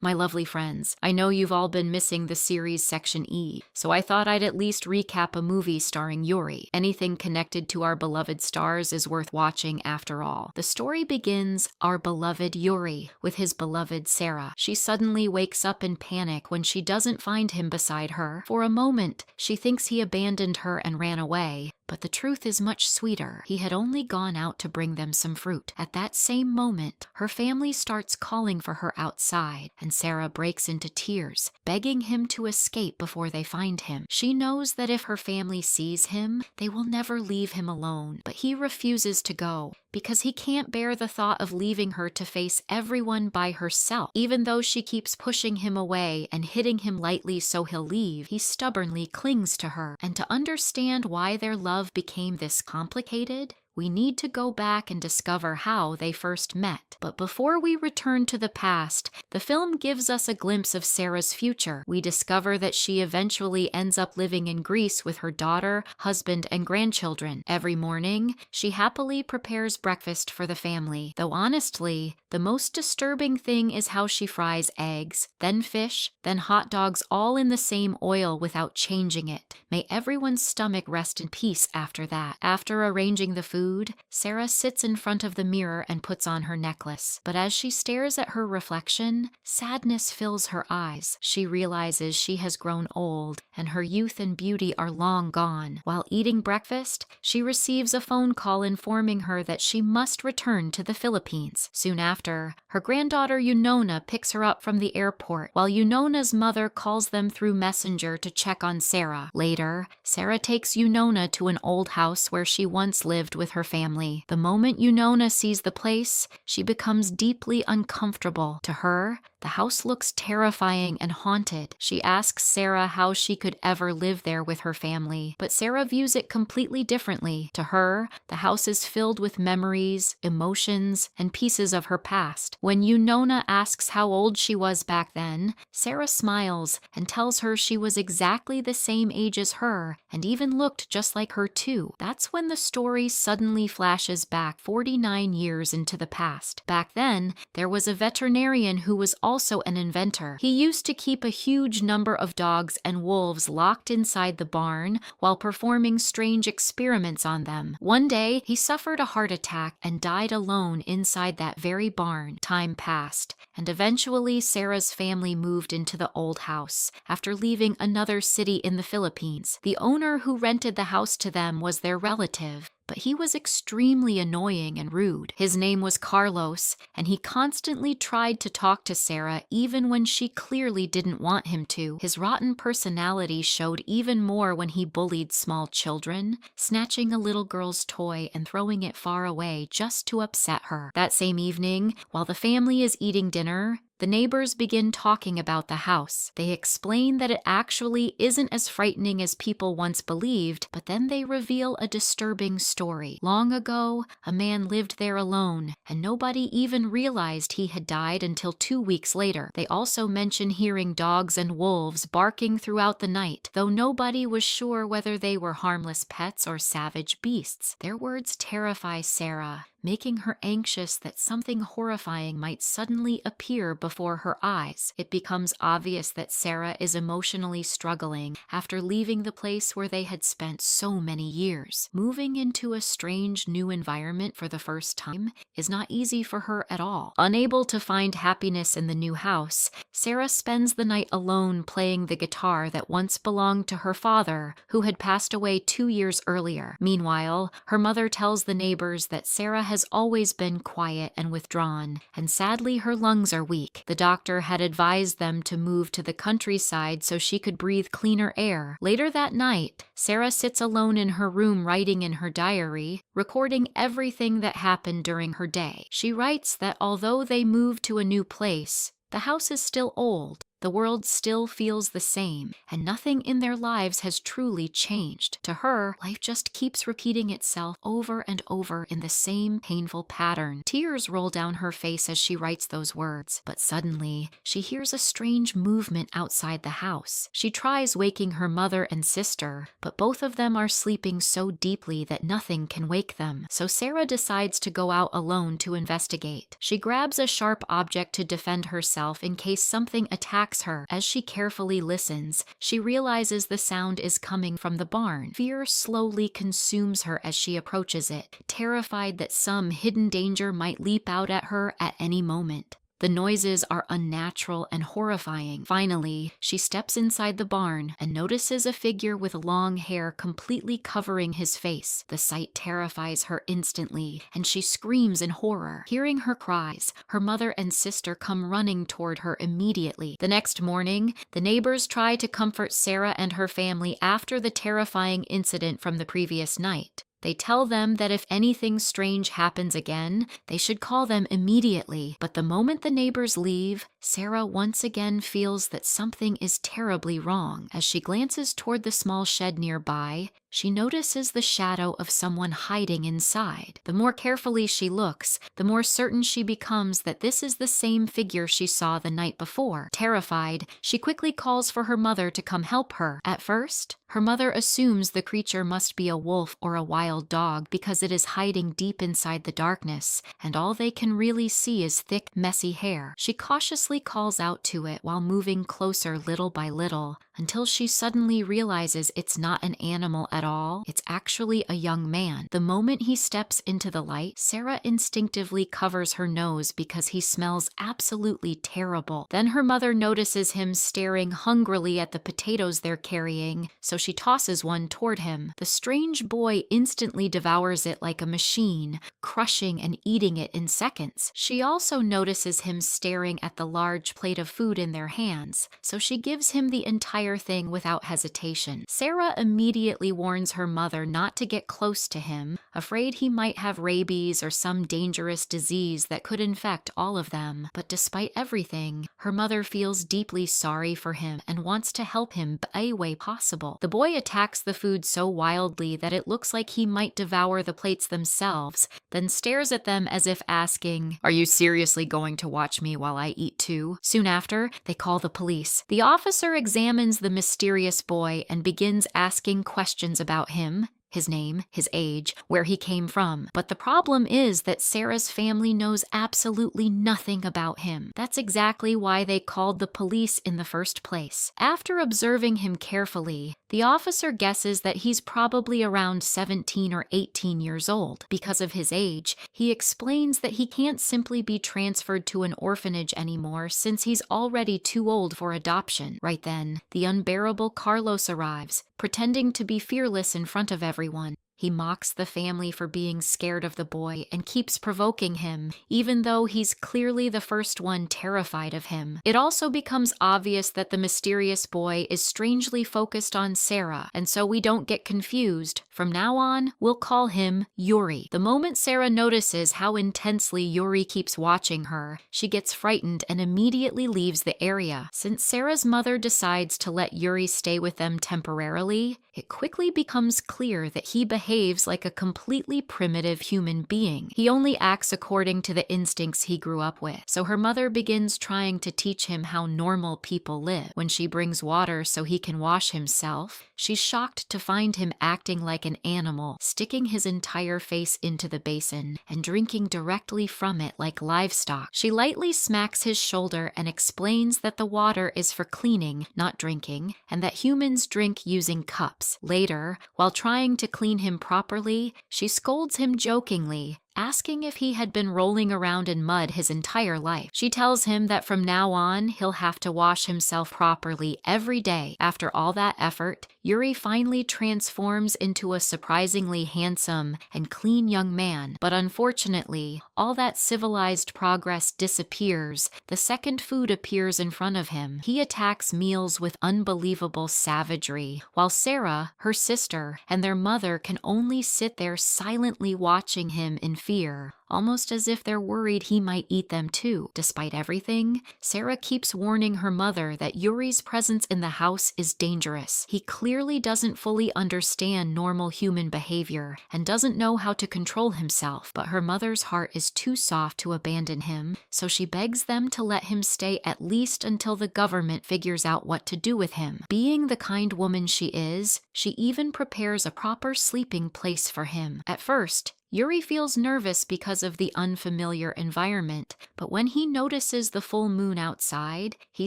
My lovely friends, I know you've all been missing the series Section E, so I thought I'd at least recap a movie starring Yuri. Anything connected to our beloved stars is worth watching after all. The story begins our beloved Yuri with his beloved Sarah. She suddenly wakes up in panic when she doesn't find him beside her. For a moment, she thinks he abandoned her and ran away. But the truth is much sweeter. He had only gone out to bring them some fruit. At that same moment, her family starts calling for her outside, and Sarah breaks into tears, begging him to escape before they find him. She knows that if her family sees him, they will never leave him alone, but he refuses to go because he can't bear the thought of leaving her to face everyone by herself. Even though she keeps pushing him away and hitting him lightly so he'll leave, he stubbornly clings to her. And to understand why their love became this complicated, we need to go back and discover how they first met. But before we return to the past, the film gives us a glimpse of Sarah's future. We discover that she eventually ends up living in Greece with her daughter, husband, and grandchildren. Every morning, she happily prepares breakfast for the family. Though honestly, the most disturbing thing is how she fries eggs, then fish, then hot dogs all in the same oil without changing it. May everyone's stomach rest in peace after that. After arranging the food, Sarah sits in front of the mirror and puts on her necklace. But as she stares at her reflection, sadness fills her eyes. She realizes she has grown old and her youth and beauty are long gone. While eating breakfast, she receives a phone call informing her that she must return to the Philippines. Soon after, her granddaughter Yunona picks her up from the airport, while Yunona's mother calls them through Messenger to check on Sarah. Later, Sarah takes Yunona to an old house where she once lived with her family. The moment Yunona sees the place, she becomes deeply uncomfortable. To her, the house looks terrifying and haunted. She asks Sarah how she could ever live there with her family, but Sarah views it completely differently. To her, the house is filled with memories, emotions, and pieces of her past. When Yunona asks how old she was back then, Sarah smiles and tells her she was exactly the same age as her and even looked just like her too. That's when the story suddenly flashes back 49 years into the past. Back then, there was a veterinarian who was also an inventor. He used to keep a huge number of dogs and wolves locked inside the barn while performing strange experiments on them. One day, he suffered a heart attack and died alone inside that very barn. Time passed, and eventually Sarah's family moved into the old house after leaving another city in the Philippines. The owner who rented the house to them was their relative, but he was extremely annoying and rude. His name was Carlos, and he constantly tried to talk to Sarah even when she clearly didn't want him to. His rotten personality showed even more when he bullied small children, snatching a little girl's toy and throwing it far away just to upset her. That same evening, while the family is eating dinner, the neighbors begin talking about the house. They explain that it actually isn't as frightening as people once believed, but then they reveal a disturbing story. Long ago, a man lived there alone, and nobody even realized he had died until 2 weeks later. They also mention hearing dogs and wolves barking throughout the night, though nobody was sure whether they were harmless pets or savage beasts. Their words terrify Sarah, making her anxious that something horrifying might suddenly appear before her eyes. It becomes obvious that Sarah is emotionally struggling after leaving the place where they had spent so many years. Moving into a strange new environment for the first time is not easy for her at all. Unable to find happiness in the new house, Sarah spends the night alone playing the guitar that once belonged to her father, who had passed away 2 years earlier. Meanwhile, her mother tells the neighbors that Sarah has always been quiet and withdrawn, and sadly her lungs are weak. The doctor had advised them to move to the countryside so she could breathe cleaner air. Later that night, Sarah sits alone in her room writing in her diary, recording everything that happened during her day. She writes that although they moved to a new place, the house is still old. the world still feels the same, and nothing in their lives has truly changed. To her, life just keeps repeating itself over and over in the same painful pattern. Tears roll down her face as she writes those words, but suddenly, she hears a strange movement outside the house. She tries waking her mother and sister, but both of them are sleeping so deeply that nothing can wake them. So Sarah decides to go out alone to investigate. She grabs a sharp object to defend herself in case something attacks her. As she carefully listens, she realizes the sound is coming from the barn. Fear slowly consumes her as she approaches it, terrified that some hidden danger might leap out at her at any moment. The noises are unnatural and horrifying. Finally, she steps inside the barn and notices a figure with long hair completely covering his face. The sight terrifies her instantly, and she screams in horror. Hearing her cries, her mother and sister come running toward her immediately. The next morning, the neighbors try to comfort Sarah and her family after the terrifying incident from the previous night. They tell them that if anything strange happens again, they should call them immediately. But the moment the neighbors leave, Sarah once again feels that something is terribly wrong. As she glances toward the small shed nearby, she notices the shadow of someone hiding inside. The more carefully she looks, the more certain she becomes that this is the same figure she saw the night before. Terrified, she quickly calls for her mother to come help her. At first, her mother assumes the creature must be a wolf or a wild dog because it is hiding deep inside the darkness, and all they can really see is thick, messy hair. She cautiously calls out to it while moving closer little by little, until she suddenly realizes it's not an animal at all. It's actually a young man. The moment he steps into the light, Sarah instinctively covers her nose because he smells absolutely terrible. Then her mother notices him staring hungrily at the potatoes they're carrying, so she tosses one toward him. The strange boy instantly devours it like a machine, crushing and eating it in seconds. She also notices him staring at the large plate of food in their hands, so she gives him the entire thing without hesitation. Sarah immediately warns her mother not to get close to him, afraid he might have rabies or some dangerous disease that could infect all of them. But despite everything, her mother feels deeply sorry for him and wants to help him any way possible. The boy attacks the food so wildly that it looks like he might devour the plates themselves, then stares at them as if asking, "Are you seriously going to watch me while I eat too?" Soon after, they call the police. The officer examines the mysterious boy and begins asking questions about him, his name, his age, where he came from. But the problem is that Sarah's family knows absolutely nothing about him. That's exactly why they called the police in the first place. After observing him carefully, the officer guesses that he's probably around 17 or 18 years old. Because of his age, he explains that he can't simply be transferred to an orphanage anymore since he's already too old for adoption. Right then, the unbearable Carlos arrives, pretending to be fearless in front of everyone. He mocks the family for being scared of the boy and keeps provoking him, even though he's clearly the first one terrified of him. It also becomes obvious that the mysterious boy is strangely focused on Sarah, and so we don't get confused. From now on, we'll call him Yuri. The moment Sarah notices how intensely Yuri keeps watching her, she gets frightened and immediately leaves the area. Since Sarah's mother decides to let Yuri stay with them temporarily, it quickly becomes clear that he behaves like a completely primitive human being. He only acts according to the instincts he grew up with. So her mother begins trying to teach him how normal people live. When she brings water so he can wash himself, she's shocked to find him acting like an animal, sticking his entire face into the basin and drinking directly from it like livestock. She lightly smacks his shoulder and explains that the water is for cleaning, not drinking, and that humans drink using cups. Later, while trying to clean him properly, she scolds him jokingly, asking if he had been rolling around in mud his entire life. She tells him that from now on, he'll have to wash himself properly every day. After all that effort, Yuri finally transforms into a surprisingly handsome and clean young man. But unfortunately, all that civilized progress disappears the second food appears in front of him. He attacks meals with unbelievable savagery, while Sarah, her sister, and their mother can only sit there silently watching him in fear, almost as if they're worried he might eat them too. Despite everything, Sarah keeps warning her mother that Yuri's presence in the house is dangerous. He clearly doesn't fully understand normal human behavior and doesn't know how to control himself, but her mother's heart is too soft to abandon him, so she begs them to let him stay at least until the government figures out what to do with him. Being the kind woman she is, she even prepares a proper sleeping place for him. At first, Yuri feels nervous because of the unfamiliar environment, but when he notices the full moon outside, he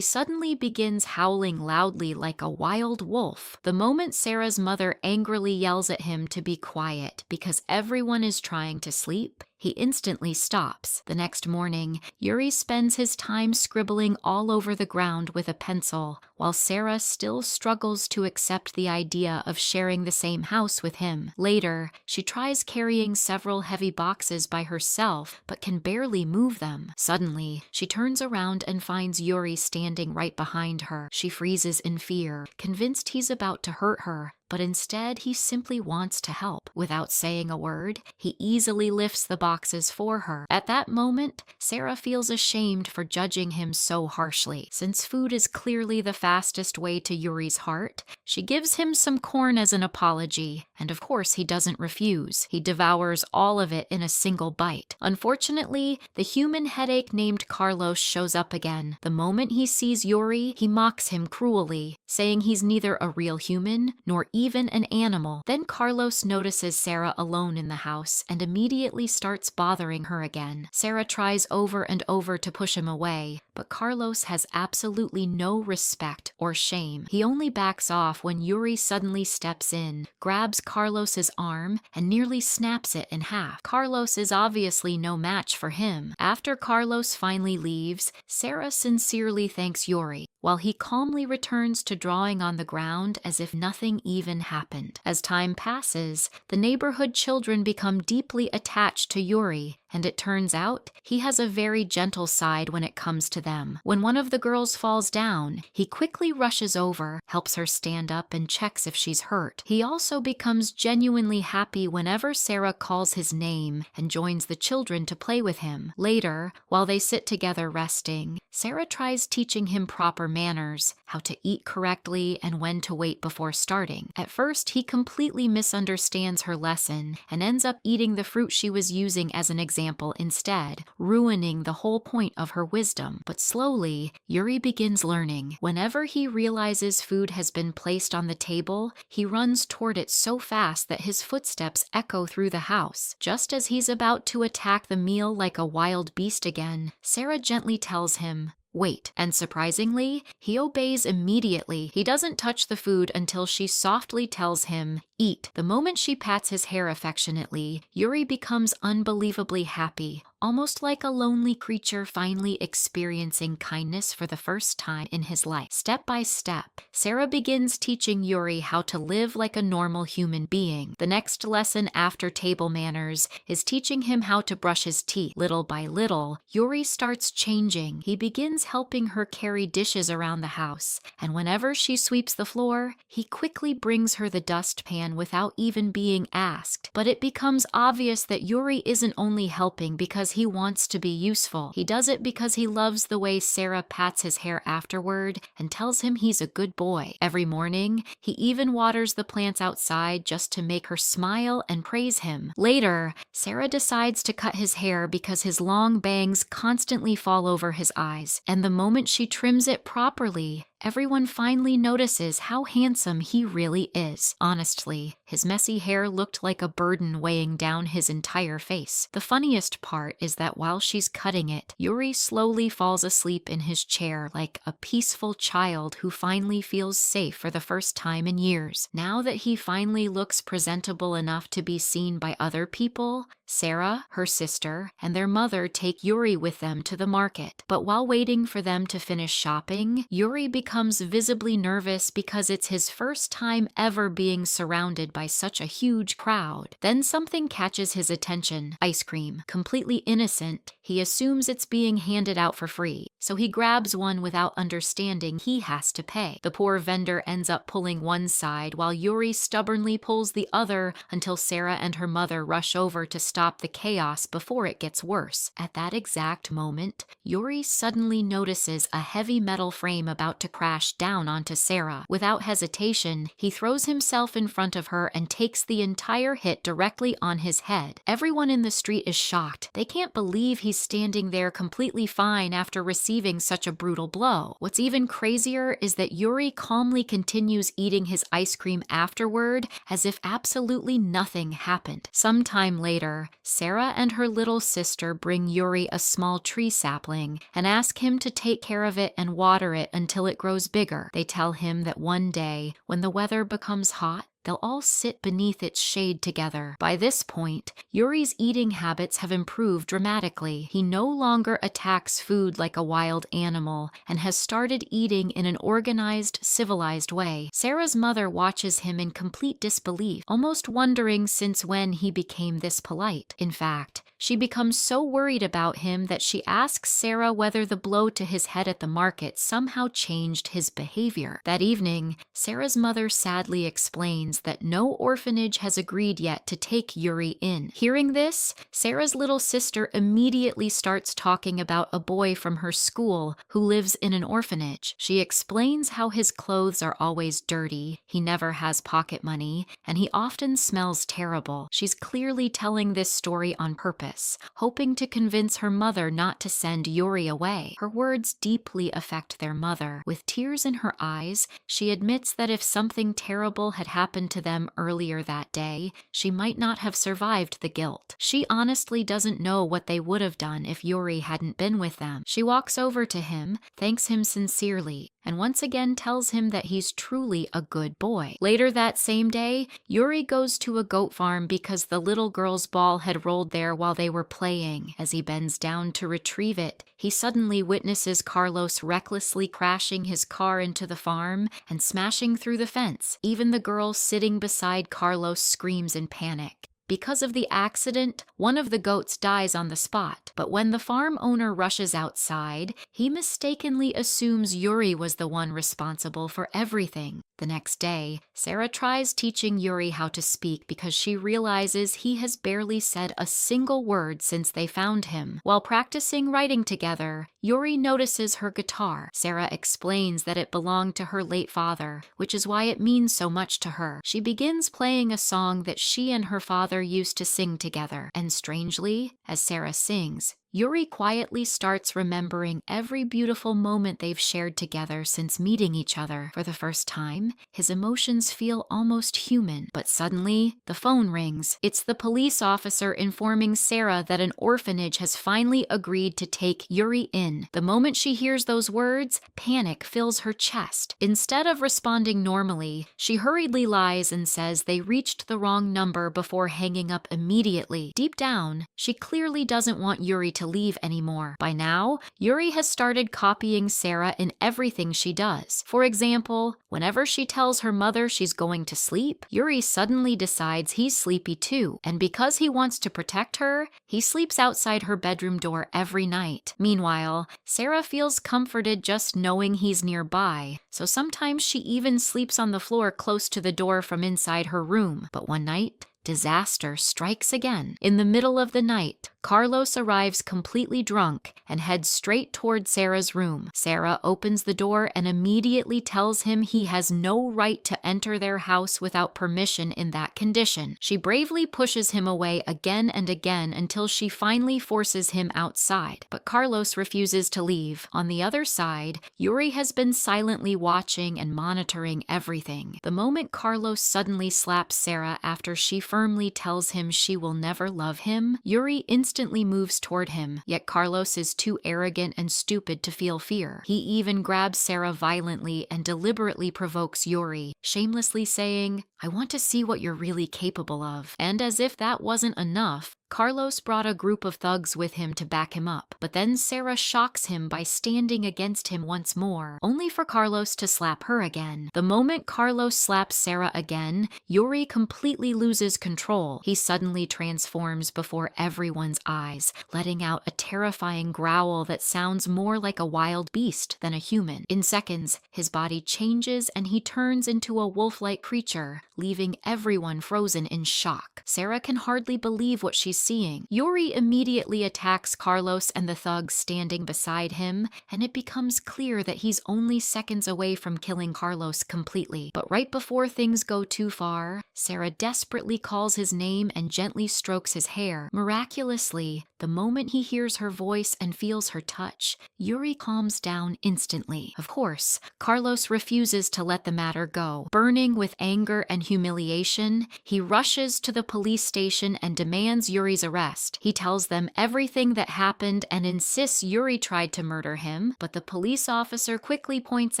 suddenly begins howling loudly like a wild wolf. The moment Sarah's mother angrily yells at him to be quiet because everyone is trying to sleep, he instantly stops. The next morning, Yuri spends his time scribbling all over the ground with a pencil, while Sarah still struggles to accept the idea of sharing the same house with him. Later, she tries carrying several heavy boxes by herself, but can barely move them. Suddenly, she turns around and finds Yuri standing right behind her. She freezes in fear, convinced he's about to hurt her, but instead he simply wants to help. Without saying a word, he easily lifts the boxes for her. At that moment, Sarah feels ashamed for judging him so harshly. Since food is clearly the fastest way to Yuri's heart, she gives him some corn as an apology, and of course he doesn't refuse. He devours all of it in a single bite. Unfortunately, the human headache named Carlos shows up again. The moment he sees Yuri, he mocks him cruelly, saying he's neither a real human nor even an animal. Then Carlos notices Sarah alone in the house and immediately starts bothering her again. Sarah tries over and over to push him away, but Carlos has absolutely no respect or shame. He only backs off when Yuri suddenly steps in, grabs Carlos's arm, and nearly snaps it in half. Carlos is obviously no match for him. After Carlos finally leaves, Sarah sincerely thanks Yuri, while he calmly returns to drawing on the ground as if nothing even happened. As time passes, the neighborhood children become deeply attached to Yuri, and it turns out he has a very gentle side when it comes to them. When one of the girls falls down, he quickly rushes over, helps her stand up, and checks if she's hurt. He also becomes genuinely happy whenever Sarah calls his name and joins the children to play with him. Later, while they sit together resting, Sarah tries teaching him proper manners, how to eat correctly, and when to wait before starting. At first, he completely misunderstands her lesson and ends up eating the fruit she was using as an example instead, ruining the whole point of her wisdom. But slowly, Yuri begins learning. Whenever he realizes food has been placed on the table, he runs toward it so fast that his footsteps echo through the house. Just as he's about to attack the meal like a wild beast again, Sarah gently tells him, "Wait," and surprisingly, he obeys immediately. He doesn't touch the food until she softly tells him, "Eat." The moment she pats his hair affectionately, Yuri becomes unbelievably happy, almost like a lonely creature finally experiencing kindness for the first time in his life. Step by step, Sarah begins teaching Yuri how to live like a normal human being. The next lesson after table manners is teaching him how to brush his teeth. Little by little, Yuri starts changing. He begins helping her carry dishes around the house, and whenever she sweeps the floor, he quickly brings her the dustpan without even being asked. But it becomes obvious that Yuri isn't only helping because he wants to be useful. He does it because he loves the way Sarah pats his hair afterward and tells him he's a good boy. Every morning, he even waters the plants outside just to make her smile and praise him. Later, Sarah decides to cut his hair because his long bangs constantly fall over his eyes, and the moment she trims it properly, everyone finally notices how handsome he really is. Honestly, his messy hair looked like a burden weighing down his entire face. The funniest part is that while she's cutting it, Yuri slowly falls asleep in his chair like a peaceful child who finally feels safe for the first time in years. Now that he finally looks presentable enough to be seen by other people, Sarah, her sister, and their mother take Yuri with them to the market. But while waiting for them to finish shopping, Yuri becomes visibly nervous because it's his first time ever being surrounded by such a huge crowd. Then something catches his attention: ice cream. Completely innocent, he assumes it's being handed out for free, so he grabs one without understanding he has to pay. The poor vendor ends up pulling one side while Yuri stubbornly pulls the other until Sarah and her mother rush over to stop stop the chaos before it gets worse. At that exact moment, Yuri suddenly notices a heavy metal frame about to crash down onto Sarah. Without hesitation, he throws himself in front of her and takes the entire hit directly on his head. Everyone in the street is shocked. They can't believe he's standing there completely fine after receiving such a brutal blow. What's even crazier is that Yuri calmly continues eating his ice cream afterward as if absolutely nothing happened. Sometime later, Sarah and her little sister bring Yuri a small tree sapling and ask him to take care of it and water it until it grows bigger. They tell him that one day, when the weather becomes hot, they'll all sit beneath its shade together. By this point, Yuri's eating habits have improved dramatically. He no longer attacks food like a wild animal and has started eating in an organized, civilized way. Sarah's mother watches him in complete disbelief, almost wondering since when he became this polite. In fact, she becomes so worried about him that she asks Sarah whether the blow to his head at the market somehow changed his behavior. That evening, Sarah's mother sadly explains that no orphanage has agreed yet to take Yuri in. Hearing this, Sarah's little sister immediately starts talking about a boy from her school who lives in an orphanage. She explains how his clothes are always dirty, he never has pocket money, and he often smells terrible. She's clearly telling this story on purpose, hoping to convince her mother not to send Yuri away. Her words deeply affect their mother. With tears in her eyes, she admits that if something terrible had happened to them earlier that day, she might not have survived the guilt. She honestly doesn't know what they would have done if Yuri hadn't been with them. She walks over to him, thanks him sincerely, and once again tells him that he's truly a good boy. Later that same day, Yuri goes to a goat farm because the little girl's ball had rolled there while they were playing. As he bends down to retrieve it, he suddenly witnesses Carlos recklessly crashing his car into the farm and smashing through the fence. Even the girl sitting beside Carlos screams in panic. Because of the accident, one of the goats dies on the spot, but when the farm owner rushes outside, he mistakenly assumes Yuri was the one responsible for everything. The next day, Sarah tries teaching Yuri how to speak because she realizes he has barely said a single word since they found him. While practicing writing together, Yuri notices her guitar. Sarah explains that it belonged to her late father, which is why it means so much to her. She begins playing a song that she and her father used to sing together, and strangely, as Sarah sings, Yuri quietly starts remembering every beautiful moment they've shared together since meeting each other. For the first time, his emotions feel almost human, but suddenly, the phone rings. It's the police officer informing Sarah that an orphanage has finally agreed to take Yuri in. The moment she hears those words, panic fills her chest. Instead of responding normally, she hurriedly lies and says they reached the wrong number before hanging up immediately. Deep down, she clearly doesn't want Yuri to leave anymore. By now, Yuri has started copying Sarah in everything she does. For example, whenever she tells her mother she's going to sleep, Yuri suddenly decides he's sleepy too, and because he wants to protect her, he sleeps outside her bedroom door every night. Meanwhile, Sarah feels comforted just knowing he's nearby, so sometimes she even sleeps on the floor close to the door from inside her room. But one night, disaster strikes again. In the middle of the night, Carlos arrives completely drunk and heads straight toward Sarah's room. Sarah opens the door and immediately tells him he has no right to enter their house without permission in that condition. She bravely pushes him away again and again until she finally forces him outside, but Carlos refuses to leave. On the other side, Yuri has been silently watching and monitoring everything. The moment Carlos suddenly slaps Sarah after she firmly tells him she will never love him, Yuri instantly moves toward him, yet Carlos is too arrogant and stupid to feel fear. He even grabs Sarah violently and deliberately provokes Yuri, shamelessly saying, "I want to see what you're really capable of." And as if that wasn't enough, Carlos brought a group of thugs with him to back him up, but then Sarah shocks him by standing against him once more, only for Carlos to slap her again. The moment Carlos slaps Sarah again, Yuri completely loses control. He suddenly transforms before everyone's eyes, letting out a terrifying growl that sounds more like a wild beast than a human. In seconds, his body changes and he turns into a wolf-like creature, leaving everyone frozen in shock. Sarah can hardly believe what she's seeing. Yuri immediately attacks Carlos and the thugs standing beside him, and it becomes clear that he's only seconds away from killing Carlos completely. But right before things go too far, Sarah desperately calls his name and gently strokes his hair. Miraculously, the moment he hears her voice and feels her touch, Yuri calms down instantly. Of course, Carlos refuses to let the matter go. Burning with anger and humiliation, he rushes to the police station and demands Yuri's arrest. He tells them everything that happened and insists Yuri tried to murder him, but the police officer quickly points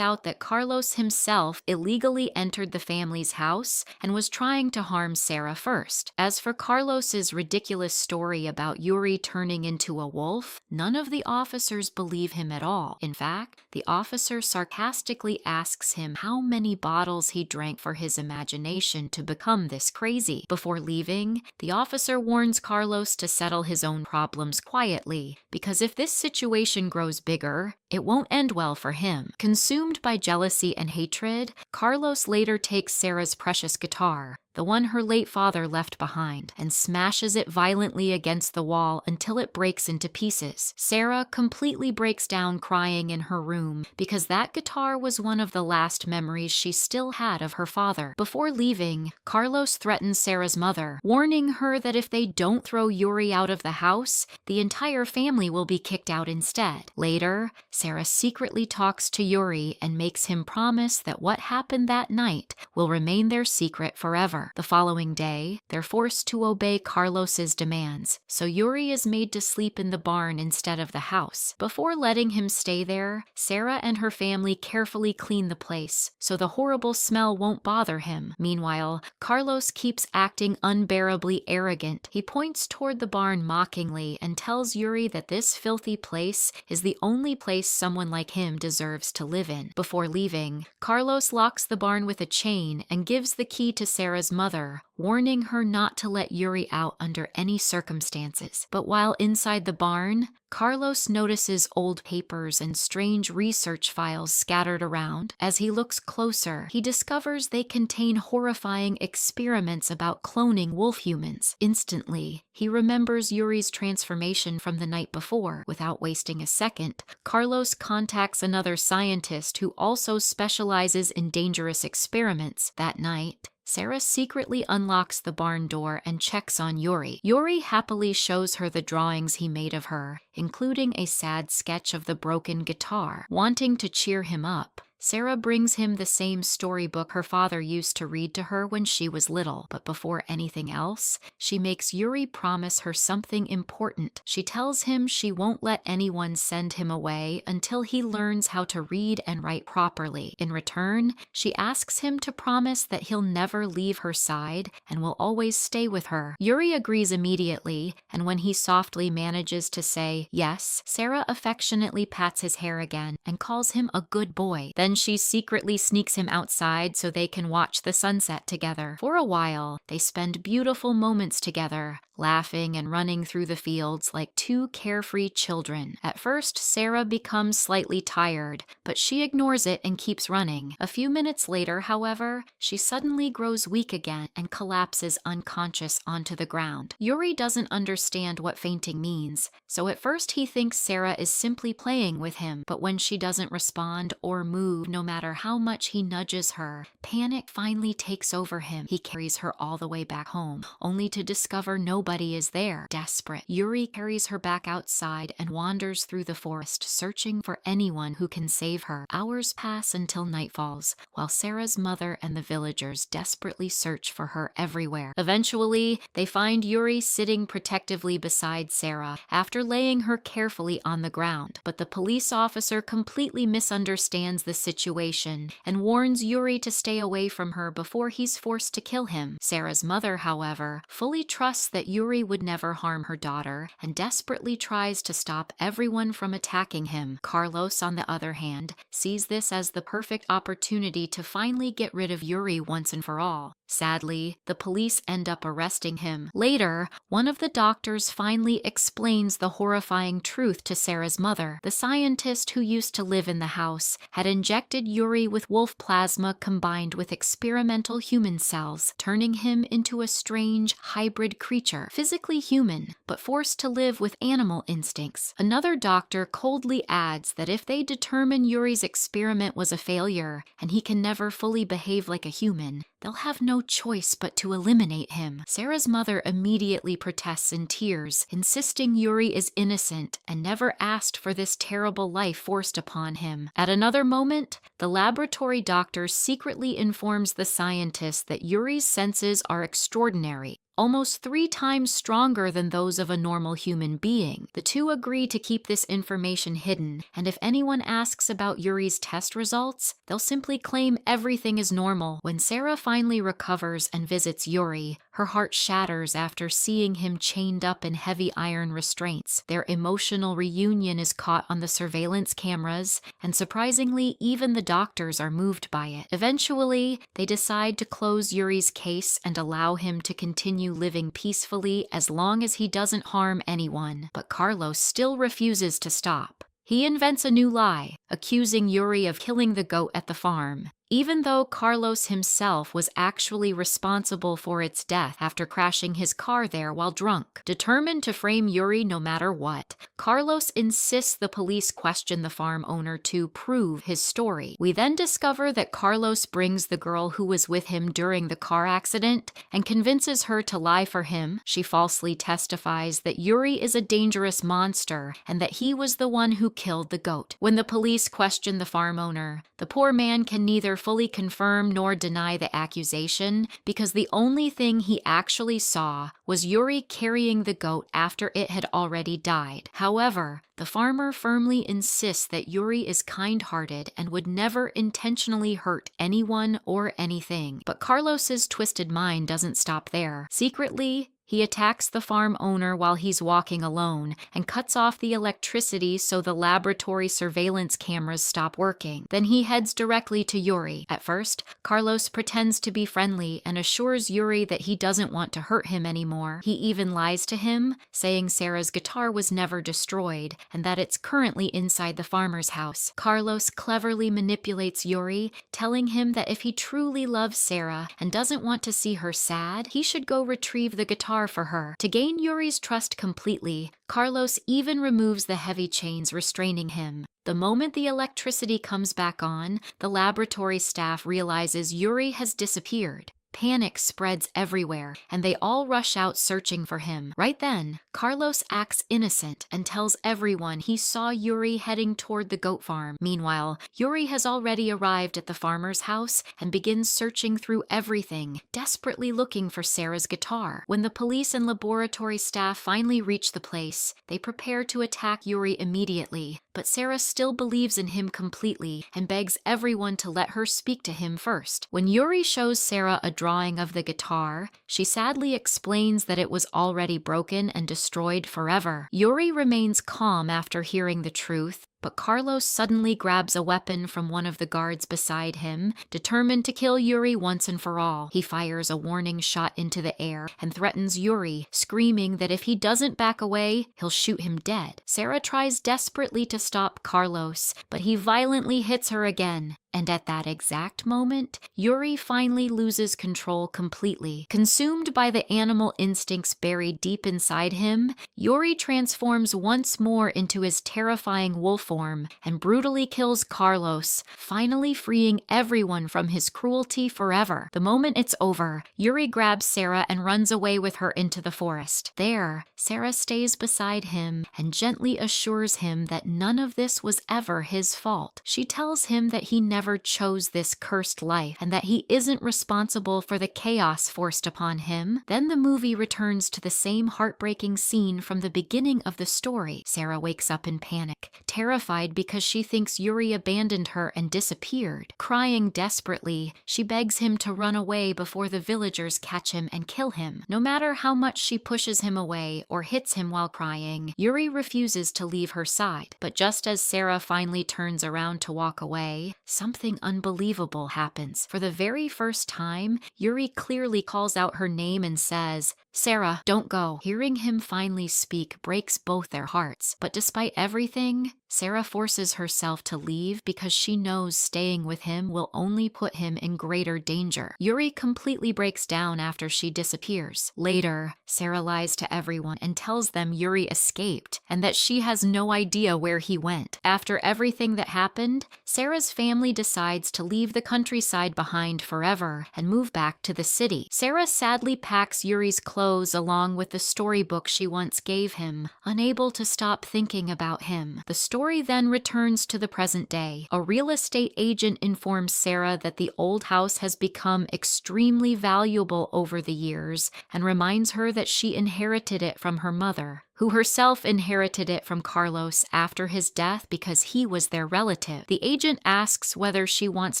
out that Carlos himself illegally entered the family's house and was trying to harm Sarah first. As for Carlos's ridiculous story about Yuri turning into a wolf, none of the officers believe him at all. In fact, the officer sarcastically asks him how many bottles he drank for his imagination to become this crazy. Before leaving, the officer warns Carlos to settle his own problems quietly, because if this situation grows bigger, it won't end well for him. Consumed by jealousy and hatred, Carlos later takes Sarah's precious guitar, the one her late father left behind, and smashes it violently against the wall until it breaks into pieces. Sarah completely breaks down crying in her room because that guitar was one of the last memories she still had of her father. Before leaving, Carlos threatens Sarah's mother, warning her that if they don't throw Yuri out of the house, the entire family will be kicked out instead. Later, Sarah secretly talks to Yuri and makes him promise that what happened that night will remain their secret forever. The following day, they're forced to obey Carlos's demands, so Yuri is made to sleep in the barn instead of the house. Before letting him stay there, Sarah and her family carefully clean the place, so the horrible smell won't bother him. Meanwhile, Carlos keeps acting unbearably arrogant. He points toward the barn mockingly and tells Yuri that this filthy place is the only place someone like him deserves to live in. Before leaving, Carlos locks the barn with a chain and gives the key to Sarah's mother, warning her not to let Yuri out under any circumstances. But while inside the barn, Carlos notices old papers and strange research files scattered around. As he looks closer, he discovers they contain horrifying experiments about cloning wolf humans. Instantly, he remembers Yuri's transformation from the night before. Without wasting a second, Carlos contacts another scientist who also specializes in dangerous experiments. That night, Sarah secretly unlocks the barn door and checks on Yuri. Yuri happily shows her the drawings he made of her, including a sad sketch of the broken guitar. Wanting to cheer him up, Sarah brings him the same storybook her father used to read to her when she was little. But before anything else, she makes Yuri promise her something important. She tells him she won't let anyone send him away until he learns how to read and write properly. In return, she asks him to promise that he'll never leave her side and will always stay with her. Yuri agrees immediately, and when he softly manages to say yes, Sarah affectionately pats his hair again and calls him a good boy. Then she secretly sneaks him outside so they can watch the sunset together. For a while, they spend beautiful moments together, laughing and running through the fields like two carefree children. At first, Sarah becomes slightly tired, but she ignores it and keeps running. A few minutes later, however, she suddenly grows weak again and collapses unconscious onto the ground. Yuri doesn't understand what fainting means, so at first he thinks Sarah is simply playing with him, but when she doesn't respond or move no matter how much he nudges her, panic finally takes over him. He carries her all the way back home, only to discover nobody is there. Desperate, Yuri carries her back outside and wanders through the forest, searching for anyone who can save her. Hours pass until night falls, while Sarah's mother and the villagers desperately search for her everywhere. Eventually, they find Yuri sitting protectively beside Sarah after laying her carefully on the ground. But the police officer completely misunderstands the situation and warns Yuri to stay away from her before he's forced to kill him. Sarah's mother, however, fully trusts that Yuri would never harm her daughter and desperately tries to stop everyone from attacking him. Carlos, on the other hand, sees this as the perfect opportunity to finally get rid of Yuri once and for all. Sadly, the police end up arresting him. Later, one of the doctors finally explains the horrifying truth to Sarah's mother. The scientist who used to live in the house had injected Yuri with wolf plasma combined with experimental human cells, turning him into a strange hybrid creature, physically human, but forced to live with animal instincts. Another doctor coldly adds that if they determine Yuri's experiment was a failure and he can never fully behave like a human, they'll have no choice but to eliminate him. Sarah's mother immediately protests in tears, insisting Yuri is innocent and never asked for this terrible life forced upon him. At another moment, the laboratory doctor secretly informs the scientist that Yuri's senses are extraordinary, almost 3 times stronger than those of a normal human being. The two agree to keep this information hidden, and if anyone asks about Yuri's test results, they'll simply claim everything is normal. When Sarah finally recovers and visits Yuri, her heart shatters after seeing him chained up in heavy iron restraints. Their emotional reunion is caught on the surveillance cameras, and surprisingly, even the doctors are moved by it. Eventually, they decide to close Yuri's case and allow him to continue living peacefully as long as he doesn't harm anyone. But Carlos still refuses to stop. He invents a new lie, accusing Yuri of killing the goat at the farm, even though Carlos himself was actually responsible for its death after crashing his car there while drunk. Determined to frame Yuri no matter what, Carlos insists the police question the farm owner to prove his story. We then discover that Carlos brings the girl who was with him during the car accident and convinces her to lie for him. She falsely testifies that Yuri is a dangerous monster and that he was the one who killed the goat. When the police question the farm owner, the poor man can neither fully confirm nor deny the accusation because the only thing he actually saw was Yuri carrying the goat after it had already died. However, the farmer firmly insists that Yuri is kind-hearted and would never intentionally hurt anyone or anything. But Carlos's twisted mind doesn't stop there. Secretly, he attacks the farm owner while he's walking alone and cuts off the electricity so the laboratory surveillance cameras stop working. Then he heads directly to Yuri. At first, Carlos pretends to be friendly and assures Yuri that he doesn't want to hurt him anymore. He even lies to him, saying Sarah's guitar was never destroyed and that it's currently inside the farmer's house. Carlos cleverly manipulates Yuri, telling him that if he truly loves Sarah and doesn't want to see her sad, he should go retrieve the guitar for her. To gain Yuri's trust completely, Carlos even removes the heavy chains restraining him. The moment the electricity comes back on, the laboratory staff realizes Yuri has disappeared. Panic spreads everywhere, and they all rush out searching for him. Right then, Carlos acts innocent and tells everyone he saw Yuri heading toward the goat farm. Meanwhile, Yuri has already arrived at the farmer's house and begins searching through everything, desperately looking for Sarah's guitar. When the police and laboratory staff finally reach the place, they prepare to attack Yuri immediately, but Sarah still believes in him completely and begs everyone to let her speak to him first. When Yuri shows Sarah a drawing of the guitar, she sadly explains that it was already broken and destroyed forever. Yuri remains calm after hearing the truth, but Carlos suddenly grabs a weapon from one of the guards beside him, determined to kill Yuri once and for all. He fires a warning shot into the air and threatens Yuri, screaming that if he doesn't back away, he'll shoot him dead. Sarah tries desperately to stop Carlos, but he violently hits her again. And at that exact moment, Yuri finally loses control completely. Consumed by the animal instincts buried deep inside him, Yuri transforms once more into his terrifying wolf form and brutally kills Carlos, finally freeing everyone from his cruelty forever. The moment it's over, Yuri grabs Sarah and runs away with her into the forest. There, Sarah stays beside him and gently assures him that none of this was ever his fault. She tells him that he never chose this cursed life and that he isn't responsible for the chaos forced upon upon him. Then the movie returns to the same heartbreaking scene from the beginning of the story. Sarah wakes up in panic, terrified because she thinks Yuri abandoned her and disappeared. Crying desperately, she begs him to run away before the villagers catch him and kill him. No matter how much she pushes him away or hits him while crying, Yuri refuses to leave her side. But just as Sarah finally turns around to walk away, something unbelievable happens. For the very first time, Yuri clearly calls out her name and says, "Sarah, don't go." Hearing him finally speak breaks both their hearts. But despite everything, Sarah forces herself to leave because she knows staying with him will only put him in greater danger. Yuri completely breaks down after she disappears. Later, Sarah lies to everyone and tells them Yuri escaped and that she has no idea where he went. After everything that happened, Sarah's family decides to leave the countryside behind forever and move back to the city. Sarah sadly packs Yuri's clothes along with the storybook she once gave him, unable to stop thinking about him. The story then returns to the present day. A real estate agent informs Sarah that the old house has become extremely valuable over the years and reminds her that she inherited it from her mother, who herself inherited it from Carlos after his death because he was their relative. The agent asks whether she wants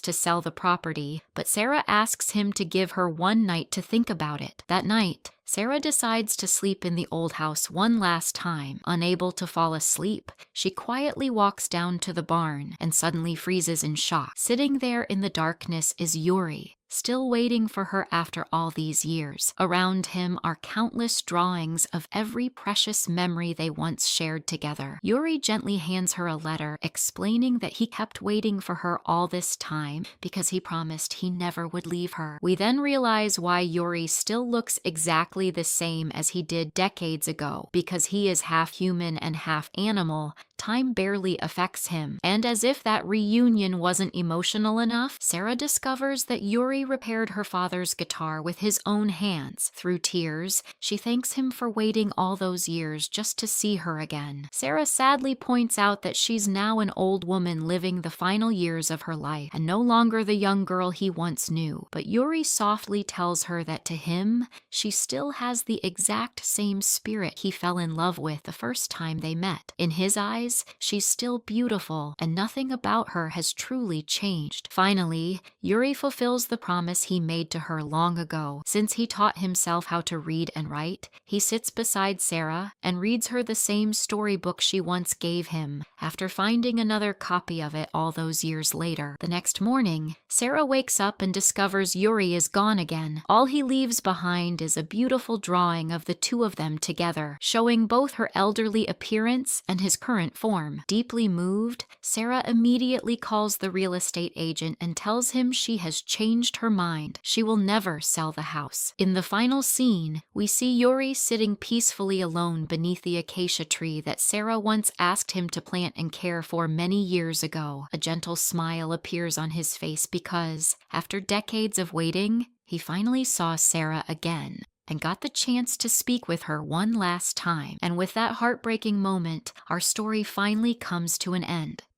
to sell the property, but Sarah asks him to give her one night to think about it. That night, Sarah decides to sleep in the old house one last time. Unable to fall asleep, she quietly walks down to the barn and suddenly freezes in shock. Sitting there in the darkness is Yuri, still waiting for her after all these years. Around him are countless drawings of every precious memory they once shared together. Yuri gently hands her a letter explaining that he kept waiting for her all this time because he promised he never would leave her. We then realize why Yuri still looks exactly the same as he did decades ago. Because he is half human and half animal, time barely affects him. And as if that reunion wasn't emotional enough, Sarah discovers that Yuri repaired her father's guitar with his own hands. Through tears, she thanks him for waiting all those years just to see her again. Sarah sadly points out that she's now an old woman living the final years of her life, and no longer the young girl he once knew. But Yuri softly tells her that to him, she still has the exact same spirit he fell in love with the first time they met. In his eyes, she's still beautiful, and nothing about her has truly changed. Finally, Yuri fulfills the promise he made to her long ago. Since he taught himself how to read and write, he sits beside Sarah and reads her the same storybook she once gave him, after finding another copy of it all those years later. The next morning, Sarah wakes up and discovers Yuri is gone again. All he leaves behind is a beautiful drawing of the two of them together, showing both her elderly appearance and his current form. Deeply moved, Sarah immediately calls the real estate agent and tells him she has changed her mind. She will never sell the house. In the final scene, we see Yuri sitting peacefully alone beneath the acacia tree that Sarah once asked him to plant and care for many years ago. A gentle smile appears on his face because, after decades of waiting, he finally saw Sarah again and got the chance to speak with her one last time. And with that heartbreaking moment, our story finally comes to an end.